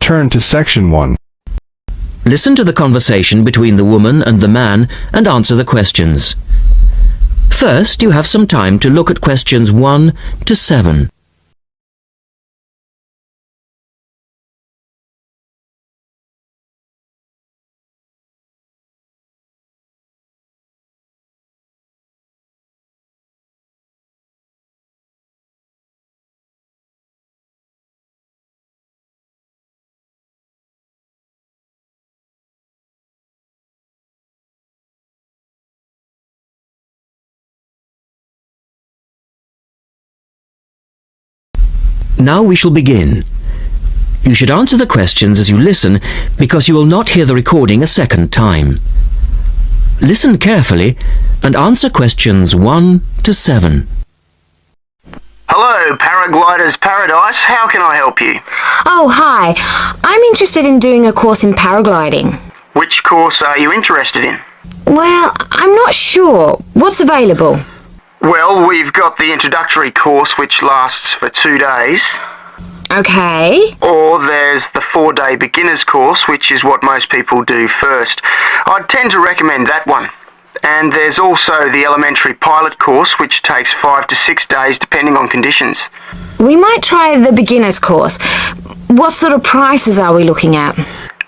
turn to section 1. Listen to the conversation between the woman and the man and answer the questions. First, you have some time to look at questions 1 to 7. Now we shall begin. You should answer the questions as you listen because you will not hear the recording a second time. Listen carefully and answer questions 1 to 7. Hello, Paragliders Paradise. How can I help you? Oh, hi. I'm interested in doing a course in paragliding. Which course are you interested in? Well, I'm not sure. What's available? Well, we've got the introductory course which lasts for 2 days. Okay. Or there's the 4-day beginner's course, which is what most people do first. I'd tend to recommend that one. And there's also the elementary pilot course, which takes 5 to 6 days depending on conditions. We might try the beginner's course. What sort of prices are we looking at?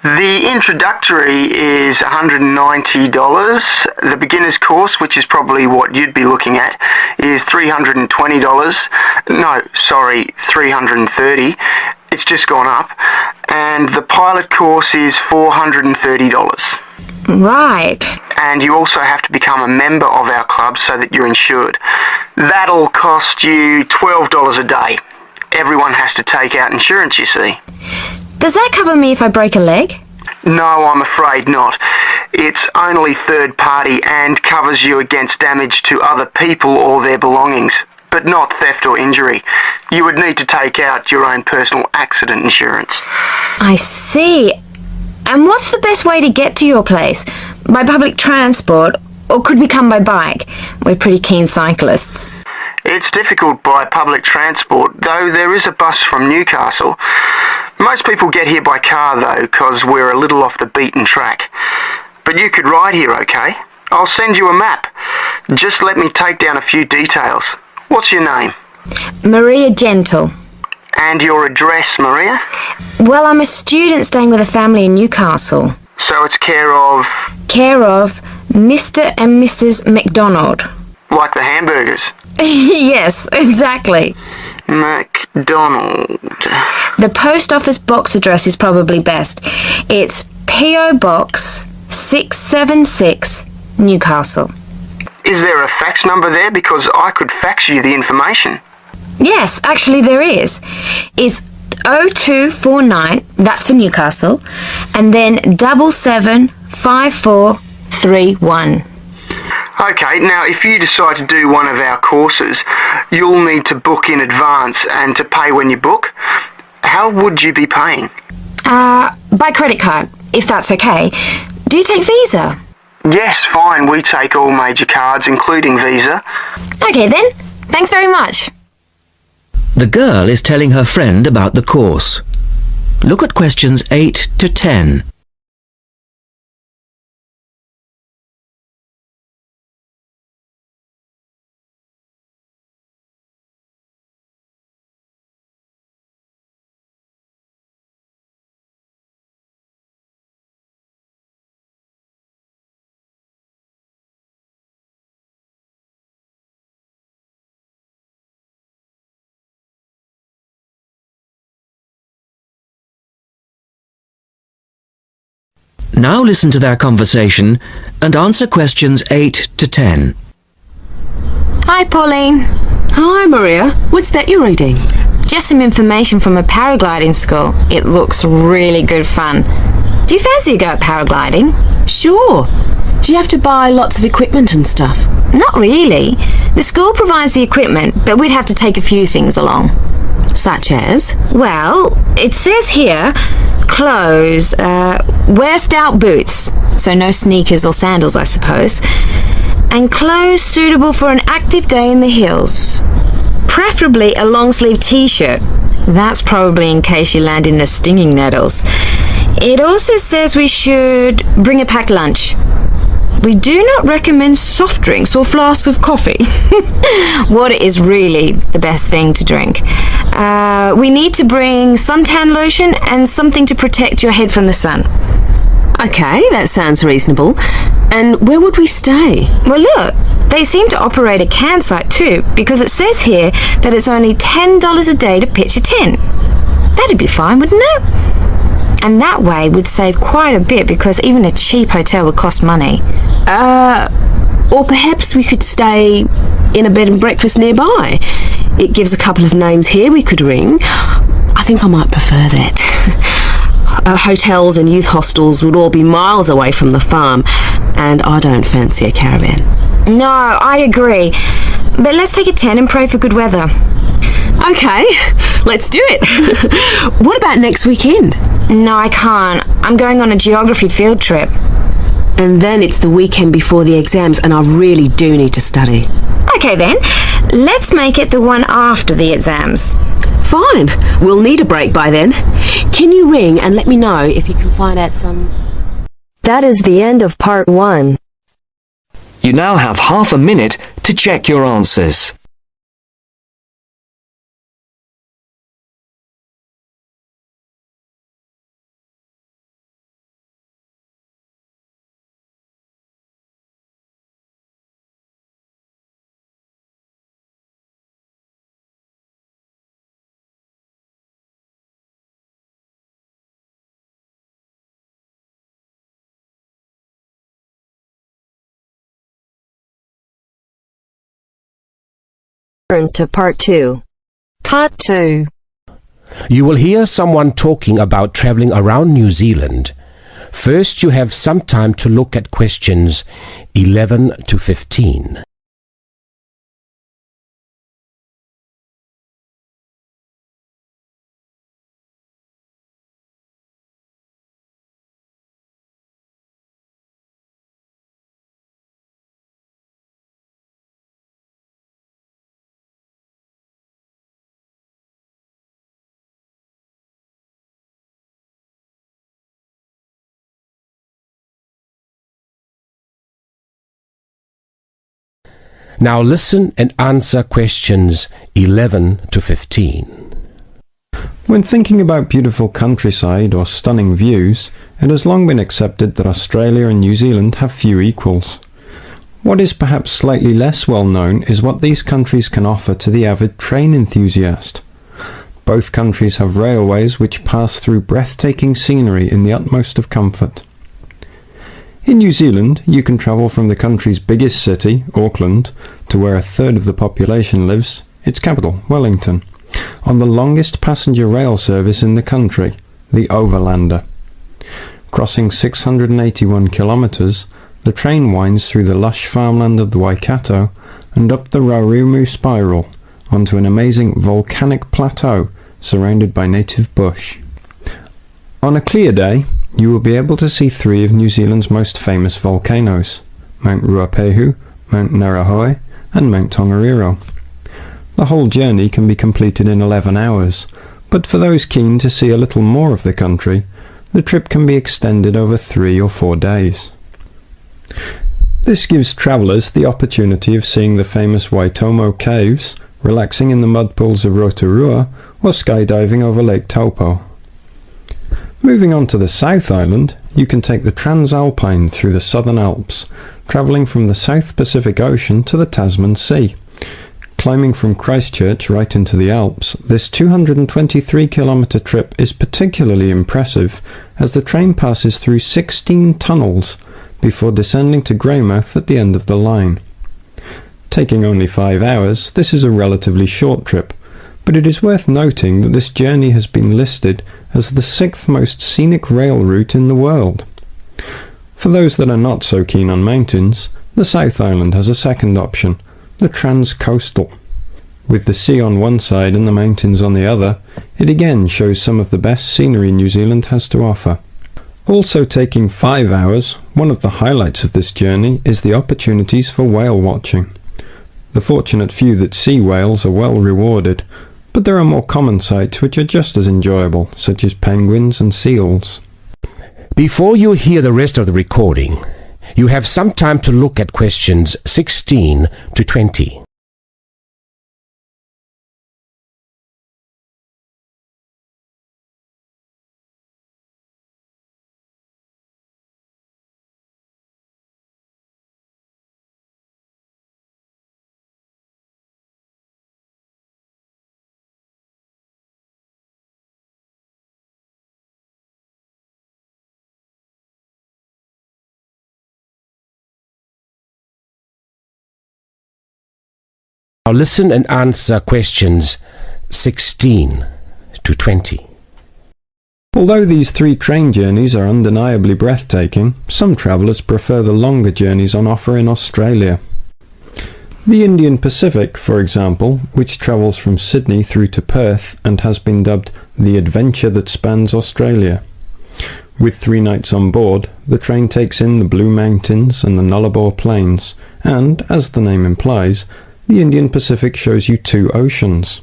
The introductory is $190. The beginner's course, which is probably what you'd be looking at, is $320. No, sorry, $330. It's just gone up. And the pilot course is $430. Right. And you also have to become a member of our club so that you're insured. That'll cost you $12 a day. Everyone has to take out insurance, you see. Does that cover me if I break a leg? No, I'm afraid not. It's only third party and covers you against damage to other people or their belongings, but not theft or injury. You would need to take out your own personal accident insurance. I see. And what's the best way to get to your place? By public transport, or could we come by bike? We're pretty keen cyclists. It's difficult by public transport, though there is a bus from Newcastle. Most people get here by car though, because we're a little off the beaten track. But you could ride here, okay? I'll send you a map. Just let me take down a few details. What's your name? Maria Gentle. And your address, Maria? Well, I'm a student staying with a family in Newcastle. So it's care of... Care of Mr. and Mrs. McDonald. Like the hamburgers? Yes, exactly. McDonald. The post office box address is probably best. It's P.O. Box 676, Newcastle. Is there a fax number there? Because I could fax you the information. Yes, actually there is. It's 0249, that's for Newcastle, and then 775431. Okay, now if you decide to do one of our courses, you'll need to book in advance and to pay when you book. How would you be paying? By credit card, if that's okay. Do you take Visa? Yes, fine. We take all major cards, including Visa. Okay then, thanks very much. The girl is telling her friend about the course. Look at questions 8 to 10. Now listen to their conversation and answer questions 8 to 10. Hi, Pauline. Hi, Maria. What's that you're reading? Just some information from a paragliding school. It looks really good fun. Do you fancy a go at paragliding? Sure. Do you have to buy lots of equipment and stuff? Not really. The school provides the equipment, but we'd have to take a few things along. Such as? Well, it says here, clothes, wear stout boots, so no sneakers or sandals, I suppose, and clothes suitable for an active day in the hills. Preferably a long-sleeve t-shirt, That's probably in case you land in the stinging nettles. It also says we should bring a packed lunch. We do not recommend soft drinks or flasks of coffee. Water is really the best thing to drink. We need to bring suntan lotion and something to protect your head from the sun. Okay, that sounds reasonable. And where would we stay? Well, look, they seem to operate a campsite too, because it says here that it's only $10 a day to pitch a tent. That'd be fine, wouldn't it? And that way we'd save quite a bit, because even a cheap hotel would cost money. Or perhaps we could stay in a bed and breakfast nearby. It gives a couple of names here we could ring. I think I might prefer that. Hotels and youth hostels would all be miles away from the farm, and I don't fancy a caravan. No, I agree. But let's take a tent and pray for good weather. Okay, let's do it. What about next weekend? No, I can't. I'm going on a geography field trip. And then it's the weekend before the exams, and I really do need to study. Okay then, let's make it the one after the exams. Fine, we'll need a break by then. Can you ring and let me know if you can find out some... That is the end of part 1. You now have half a minute to check your answers. Turns to part 2. Part 2. You will hear someone talking about travelling around New Zealand. First, you have some time to look at questions 11 to 15. Now listen and answer questions 11 to 15. When thinking about beautiful countryside or stunning views, it has long been accepted that Australia and New Zealand have few equals. What is perhaps slightly less well known is what these countries can offer to the avid train enthusiast. Both countries have railways which pass through breathtaking scenery in the utmost of comfort. In New Zealand, you can travel from the country's biggest city, Auckland, to where a third of the population lives, its capital, Wellington, on the longest passenger rail service in the country, the Overlander. Crossing 681 kilometres, the train winds through the lush farmland of the Waikato and up the Raurimu spiral onto an amazing volcanic plateau surrounded by native bush. On a clear day, you will be able to see 3 of New Zealand's most famous volcanoes, Mount Ruapehu, Mount Ngauruhoe and Mount Tongariro. The whole journey can be completed in 11 hours, but for those keen to see a little more of the country, the trip can be extended over 3 or 4 days. This gives travellers the opportunity of seeing the famous Waitomo caves, relaxing in the mud pools of Rotorua, or skydiving over Lake Taupo. Moving on to the South Island, you can take the Transalpine through the Southern Alps, travelling from the South Pacific Ocean to the Tasman Sea. Climbing from Christchurch right into the Alps, this 223-kilometre trip is particularly impressive as the train passes through 16 tunnels before descending to Greymouth at the end of the line. Taking only 5 hours, this is a relatively short trip, but it is worth noting that this journey has been listed as the 6th most scenic rail route in the world. For those that are not so keen on mountains, the South Island has a second option, the Transcoastal. With the sea on one side and the mountains on the other, it again shows some of the best scenery New Zealand has to offer. Also taking 5 hours, one of the highlights of this journey is the opportunities for whale watching. The fortunate few that see whales are well rewarded, but there are more common sights which are just as enjoyable, such as penguins and seals. Before you hear the rest of the recording, you have some time to look at questions 16 to 20. Now listen and answer questions 16 to 20. Although these 3 train journeys are undeniably breathtaking, some travellers prefer the longer journeys on offer in Australia. The Indian Pacific, for example, which travels from Sydney through to Perth and has been dubbed the adventure that spans Australia. With 3 nights on board, the train takes in the Blue Mountains and the Nullarbor Plains, and, as the name implies, the Indian Pacific shows you 2 oceans.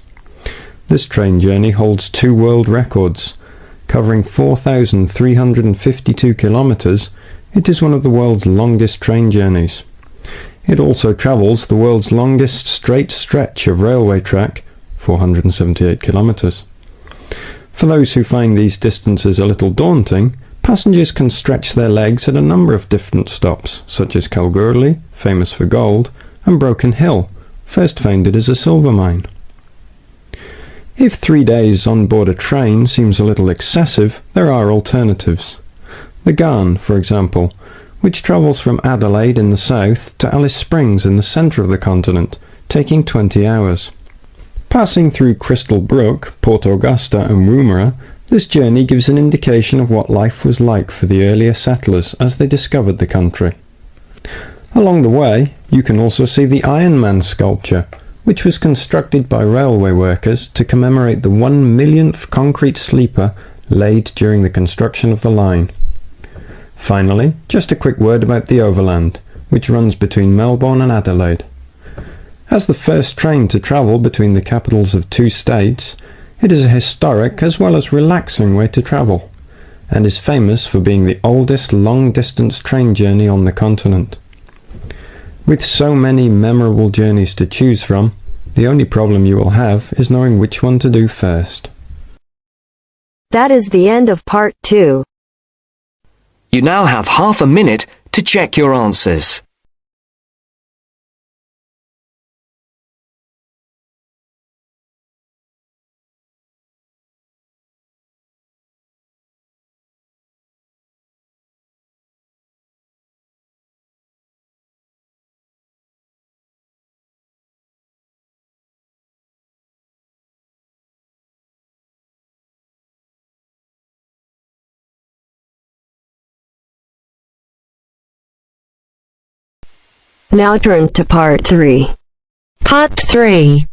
This train journey holds 2 world records. Covering 4,352 kilometres, it is one of the world's longest train journeys. It also travels the world's longest straight stretch of railway track, 478 kilometres. For those who find these distances a little daunting, passengers can stretch their legs at a number of different stops, such as Kalgoorlie, famous for gold, and Broken Hill, first founded as a silver mine. If 3 days on board a train seems a little excessive, there are alternatives. The Garn, for example, which travels from Adelaide in the south to Alice Springs in the centre of the continent, taking 20 hours. Passing through Crystal Brook, Port Augusta and Woomera, this journey gives an indication of what life was like for the earlier settlers as they discovered the country. Along the way, you can also see the Iron Man sculpture, which was constructed by railway workers to commemorate the 1 millionth concrete sleeper laid during the construction of the line. Finally, just a quick word about the Overland, which runs between Melbourne and Adelaide. As the first train to travel between the capitals of 2 states, it is a historic as well as relaxing way to travel, and is famous for being the oldest long-distance train journey on the continent. With so many memorable journeys to choose from, the only problem you will have is knowing which one to do first. That is the end of part 2. You now have half a minute to check your answers. Now turns to part 3. Part 3.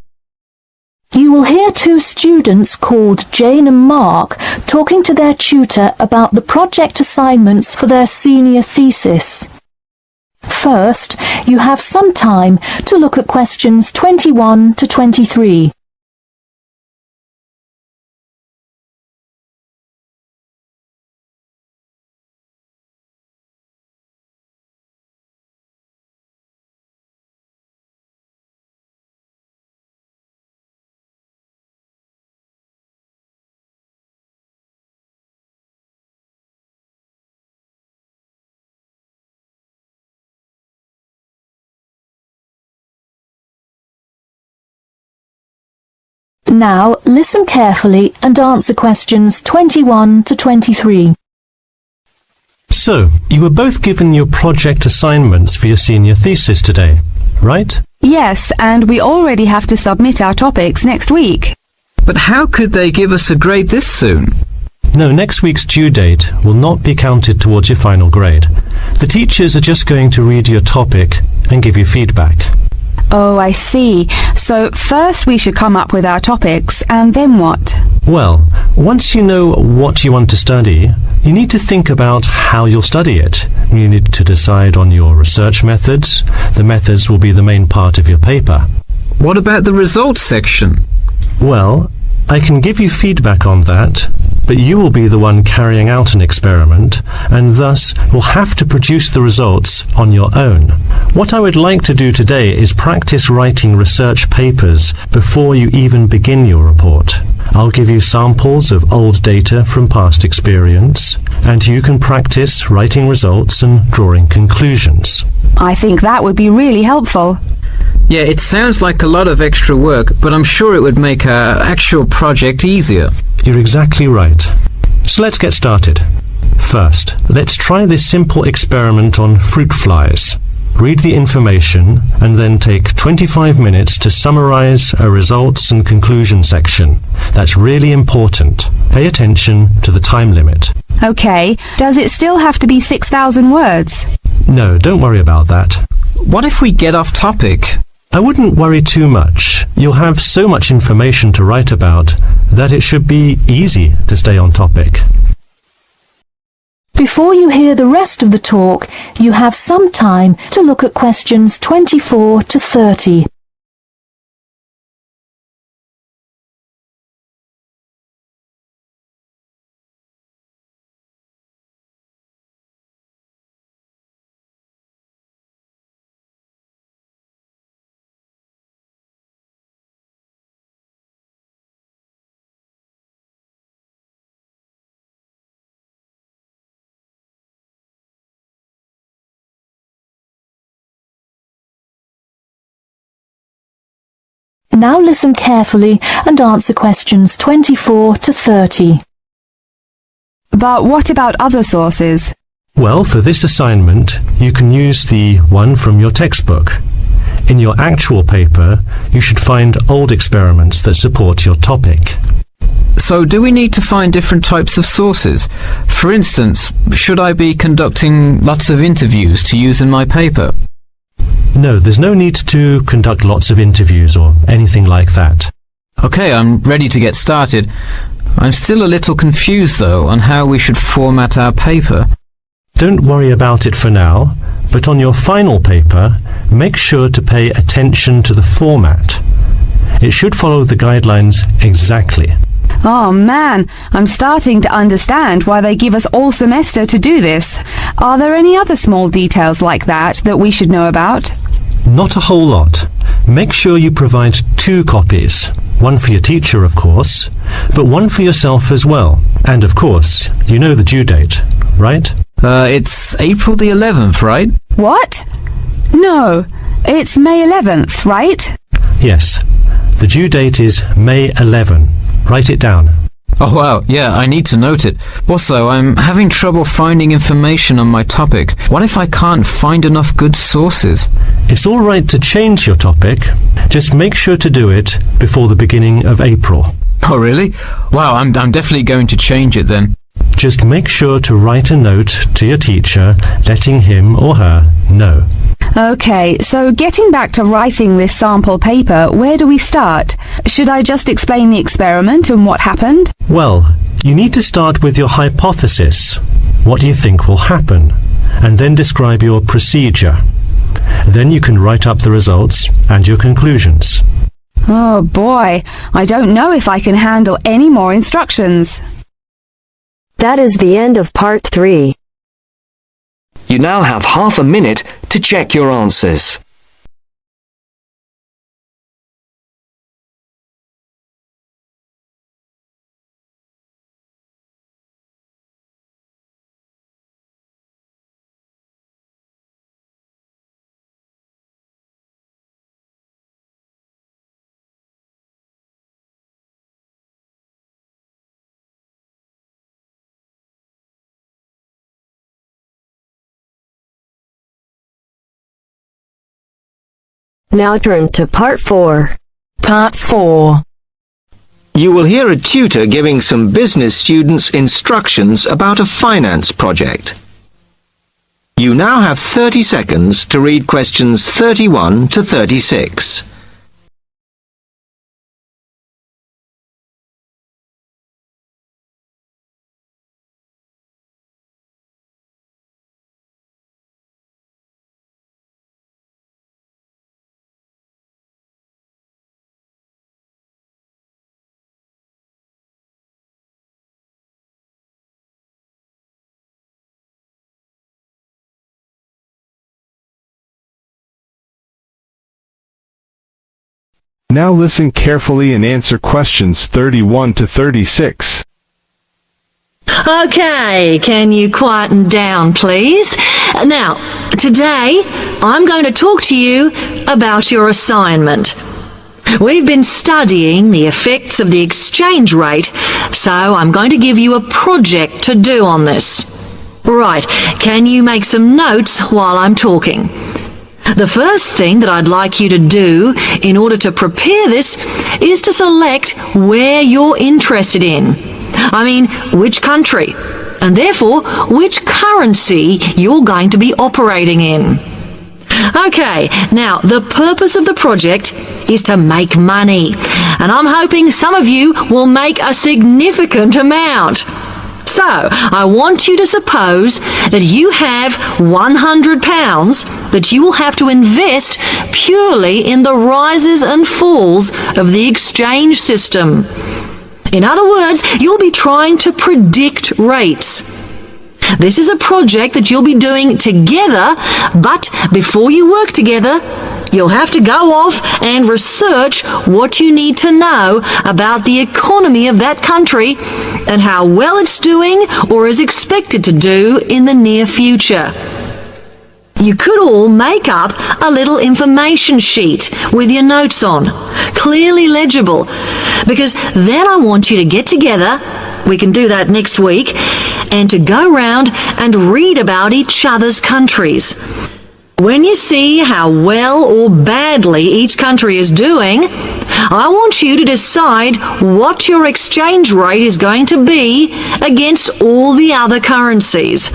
You will hear 2 students called Jane and Mark talking to their tutor about the project assignments for their senior thesis. First, you have some time to look at questions 21 to 23. Now, listen carefully and answer questions 21 to 23. So, you were both given your project assignments for your senior thesis today, right? Yes, and we already have to submit our topics next week. But how could they give us a grade this soon? No, next week's due date will not be counted towards your final grade. The teachers are just going to read your topic and give you feedback. Oh, I see. So first we should come up with our topics, and then what? Well, once you know what you want to study, you need to think about how you'll study it. You need to decide on your research methods. The methods will be the main part of your paper. What about the results section? Well, I can give you feedback on that, but you will be the one carrying out an experiment, and thus will have to produce the results on your own. What I would like to do today is practice writing research papers before you even begin your report. I'll give you samples of old data from past experience, and you can practice writing results and drawing conclusions. I think that would be really helpful. Yeah, it sounds like a lot of extra work, but I'm sure it would make our actual project easier. You're exactly right. So let's get started. First, let's try this simple experiment on fruit flies. Read the information and then take 25 minutes to summarize a results and conclusion section. That's really important. Pay attention to the time limit. Okay, does it still have to be 6,000 words? No, don't worry about that. What if we get off topic? I wouldn't worry too much. You'll have so much information to write about that it should be easy to stay on topic. Before you hear the rest of the talk, you have some time to look at questions 24 to 30. Now listen carefully and answer questions 24 to 30. But what about other sources? Well, for this assignment, you can use the one from your textbook. In your actual paper, you should find old experiments that support your topic. So do we need to find different types of sources? For instance, should I be conducting lots of interviews to use in my paper? No, there's no need to conduct lots of interviews or anything like that. Okay, I'm ready to get started. I'm still a little confused, though, on how we should format our paper. Don't worry about it for now, but on your final paper, make sure to pay attention to the format. It should follow the guidelines exactly. Oh man, I'm starting to understand why they give us all semester to do this. Are there any other small details like that we should know about? Not a whole lot. Make sure you provide 2 copies. One for your teacher, of course, but one for yourself as well. And of course, you know the due date, right? It's April the 11th, right? What? No, it's May 11th, right? Yes. The due date is May 11. Write it down. Oh wow, yeah, I need to note it. Also, I'm having trouble finding information on my topic. What if I can't find enough good sources? It's all right to change your topic. Just make sure to do it before the beginning of April. Oh really? Wow, I'm definitely going to change it then. Just make sure to write a note to your teacher letting him or her know. Okay, so getting back to writing this sample paper, where do we start? Should I just explain the experiment and what happened? Well, you need to start with your hypothesis. What do you think will happen? And then describe your procedure. Then you can write up the results and your conclusions. Oh boy, I don't know if I can handle any more instructions. That is the end of part 3. You now have half a minute to check your answers. Now turns to part 4. Part 4. You will hear a tutor giving some business students instructions about a finance project. You now have 30 seconds to read questions 31 to 36. Now listen carefully and answer questions 31 to 36. Okay, can you quieten down, please? Now, today I'm going to talk to you about your assignment. We've been studying the effects of the exchange rate, so I'm going to give you a project to do on this. Right, can you make some notes while I'm talking? The first thing that I'd like you to do in order to prepare this is to select where you're interested in. I mean, which country, and therefore which currency you're going to be operating in. Okay, now the purpose of the project is to make money, and I'm hoping some of you will make a significant amount. So, I want you to suppose that you have £100 that you will have to invest purely in the rises and falls of the exchange system. In other words, you'll be trying to predict rates. This is a project that you'll be doing together, but before you work together, you'll have to go off and research what you need to know about the economy of that country and how well it's doing or is expected to do in the near future. You could all make up a little information sheet with your notes on, clearly legible, because then I want you to get together, we can do that next week, and to go round and read about each other's countries. When you see how well or badly each country is doing, I want you to decide what your exchange rate is going to be against all the other currencies.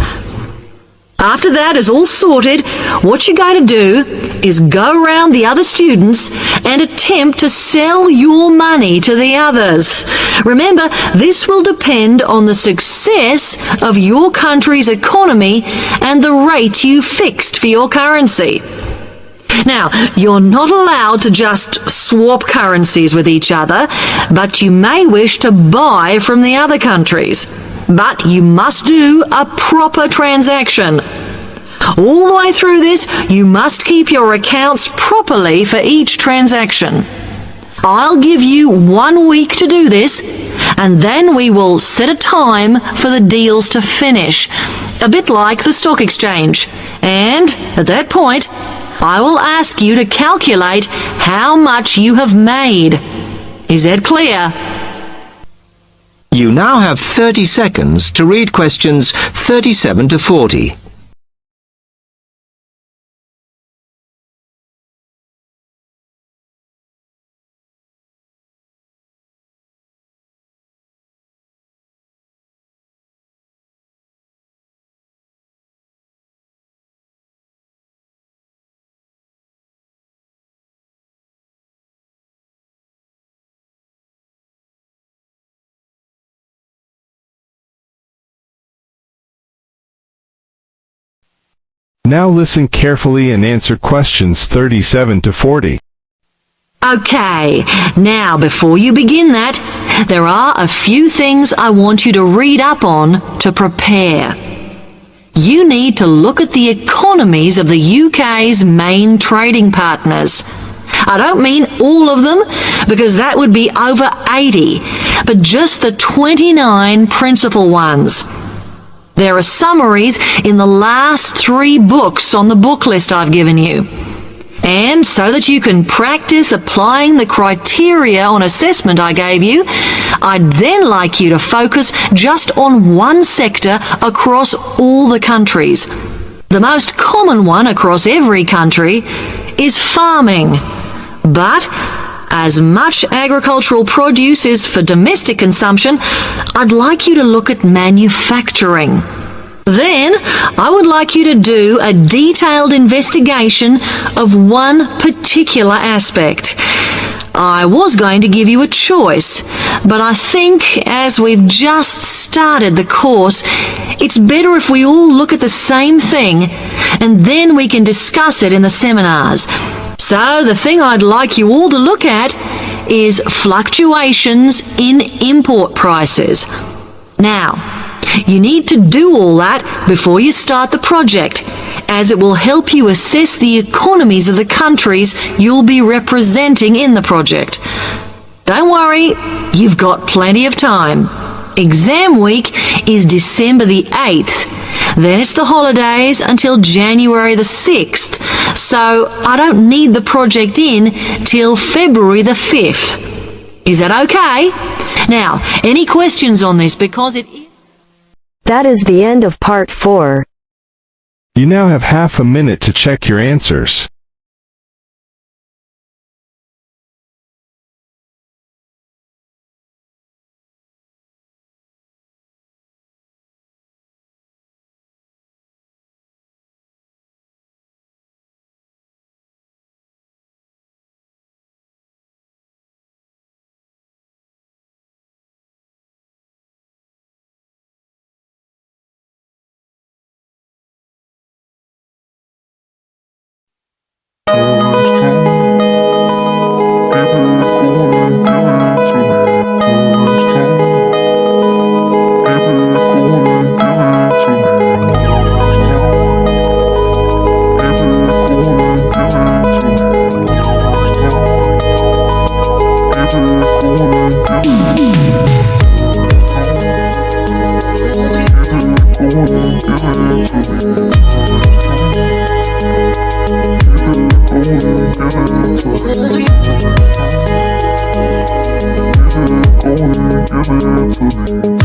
After that is all sorted, what you're going to do is go around the other students and attempt to sell your money to the others. Remember, this will depend on the success of your country's economy and the rate you fixed for your currency. Now, you're not allowed to just swap currencies with each other, but you may wish to buy from the other countries. But you must do a proper transaction. All the way through this, you must keep your accounts properly for each transaction. I'll give you 1 week to do this, and then we will set a time for the deals to finish, a bit like the stock exchange. And at that point, I will ask you to calculate how much you have made. Is that clear? You now have 30 seconds to read questions 37 to 40. Now listen carefully and answer questions 37 to 40. Okay, now before you begin that, there are a few things I want you to read up on to prepare. You need to look at the economies of the UK's main trading partners. I don't mean all of them, because that would be over 80, but just the 29 principal ones. There are summaries in the last 3 books on the book list I've given you. And so that you can practice applying the criteria on assessment I gave you, I'd then like you to focus just on one sector across all the countries. The most common one across every country is farming. But as much agricultural produce is for domestic consumption, I'd like you to look at manufacturing. Then, I would like you to do a detailed investigation of one particular aspect. I was going to give you a choice, but I think as we've just started the course, it's better if we all look at the same thing, and then we can discuss it in the seminars. So the thing I'd like you all to look at is fluctuations in import prices. Now, You need to do all that before you start the project, as it will help you assess the economies of the countries you'll be representing in the project. Don't worry, you've got plenty of time. Exam week is December the 8th. Then it's the holidays until January the 6th, so I don't need the project in till February the 5th. Is that okay? Now, any questions on this, because it is... That is the end of part 4. You now have half a minute to check your answers. Give it to me.